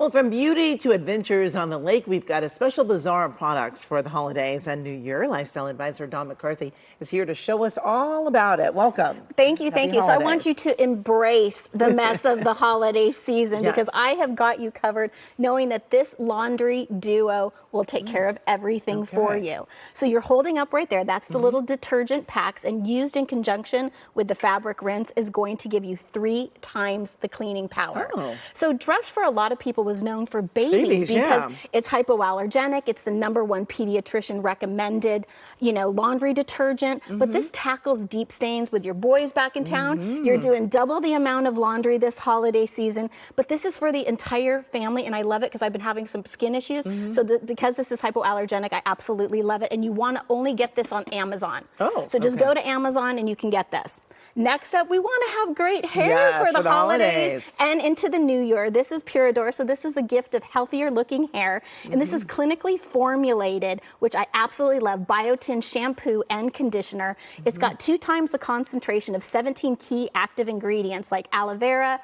Well, from beauty to adventures on the lake, we've got a special Bazaar Products for the holidays and New Year. Lifestyle advisor Don McCarthy is here to show us all about it. Welcome. Thank you, thank you. Holidays. So I want you to embrace the mess of the holiday season because I have got you covered, knowing that this laundry duo will take care of everything for you. So you're holding up right there. That's the little detergent packs, and used in conjunction with the fabric rinse is going to give you 3 times the cleaning power. So Dreft, for a lot of people, was known for babies because it's hypoallergenic. It's the #1 pediatrician-recommended, laundry detergent. But this tackles deep stains with your boys back in town. You're doing double the amount of laundry this holiday season. But this is for the entire family, and I love it because I've been having some skin issues. So because this is hypoallergenic, I absolutely love it. And you want to only get this on Amazon. So just go to Amazon and you can get this. Next up, we want to have great hair for the holidays and into the new year. This is PURA. So this is the gift of healthier looking hair. And this is clinically formulated, which I absolutely love, biotin shampoo and conditioner. It's got 2 times the concentration of 17 key active ingredients like aloe vera,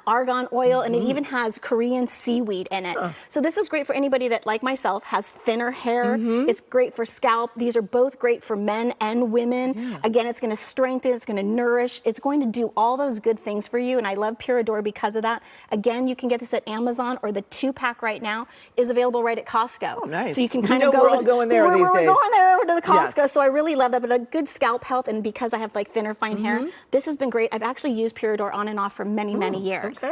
argan oil, and it even has Korean seaweed in it. So this is great for anybody that, like myself, has thinner hair. It's great for scalp. These are both great for men and women. Again, it's going to strengthen, it's going to nourish, it's going to do all those good things for you, and I love PURA because of that. Again, you can get this at Amazon, or the 2-pack right now is available right at Costco. Oh, nice. So you can kind of go. We're all going there these days. We're going there over to the Costco, so I really love that. But a good scalp health, and because I have like thinner, fine hair, this has been great. I've actually used PURA on and off for many years.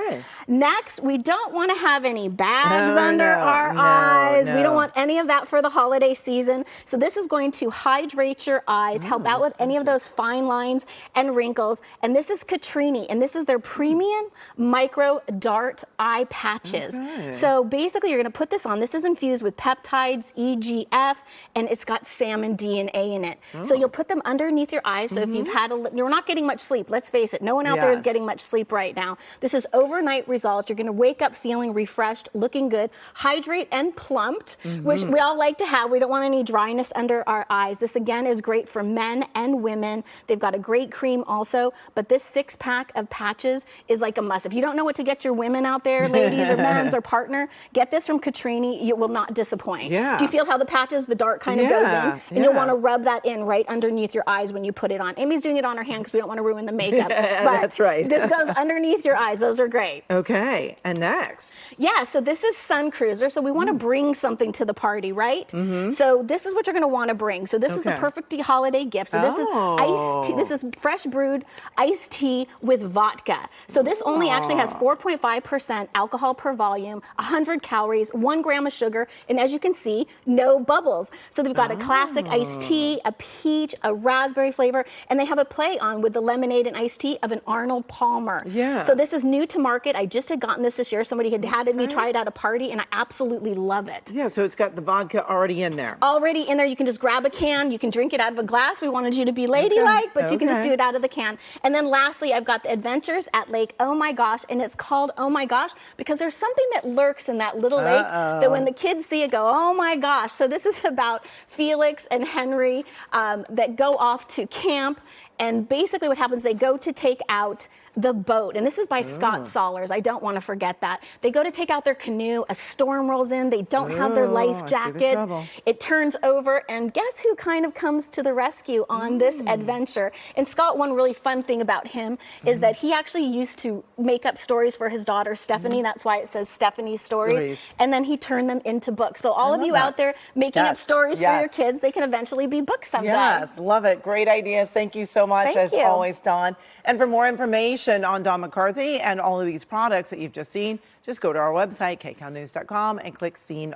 Next, we don't want to have any bags under our eyes. We don't want any of that for the holiday season. So this is going to hydrate your eyes, help out with any of those fine lines and wrinkles. And this is Katrini, and this is their premium micro dart eye patches. So basically, you're going to put this on. This is infused with peptides, EGF, and it's got salmon DNA in it. So you'll put them underneath your eyes. So if you've had you're not getting much sleep. Let's face it, no one out there is getting much sleep right now. This is overnight results. You're going to wake up feeling refreshed, looking good, hydrate and plumped, which we all like to have. We don't want any dryness under our eyes. This again is great for men and women. They've got a great cream also, but this 6-pack of patches is like a must. If you don't know what to get your women out there, ladies or men's or partner, get this from Katrini. You will not disappoint. Do you feel how the patches, the dart kind of goes in? And you'll want to rub that in right underneath your eyes when you put it on. Amy's doing it on her hand because we don't want to ruin the makeup. But that's right. This goes underneath your eyes. Those are great. Okay, and next? So this is Sun Cruiser. So we want to bring something to the party, right? So this is what you're going to want to bring. So this is the perfect holiday gift. So this is iced tea. This is fresh brewed iced tea with vodka. So this only actually has 4.5% alcohol per volume, 100 calories, 1 gram of sugar, and as you can see, no bubbles. So they've got a classic iced tea, a peach, a raspberry flavor, and they have a play on with the lemonade and iced tea of an Arnold Palmer. So this is new to market. I just had gotten this year. Somebody had me try it at a party, and I absolutely love it. So it's got the vodka already in there. Already in there. You can just grab a can. You can drink it out of a glass. We wanted you to be ladylike, but you can just do it out of the can. And then lastly, I've got the Adventures at Lake Oh My Gosh, and it's called Oh My Gosh because there's something that lurks in that little lake that when the kids see it go, oh my gosh. So this is about Felix and Henry that go off to camp. And basically what happens, they go to take out the boat. And this is by Scott Sollers. I don't want to forget that. They go to take out their canoe. A storm rolls in. They don't have their life jackets. It turns over. And guess who kind of comes to the rescue on this adventure? And Scott, one really fun thing about him is that he actually used to make up stories for his daughter, Stephanie. That's why it says Stephanie's Stories. And then he turned them into books. So all of you out there making up stories for your kids, they can eventually be books someday. Love it. Great ideas. Thank you so much, as always, Dawn. And for more information on Don McCarthy and all of these products that you've just seen, just go to our website, kcalnews.com, and click Seen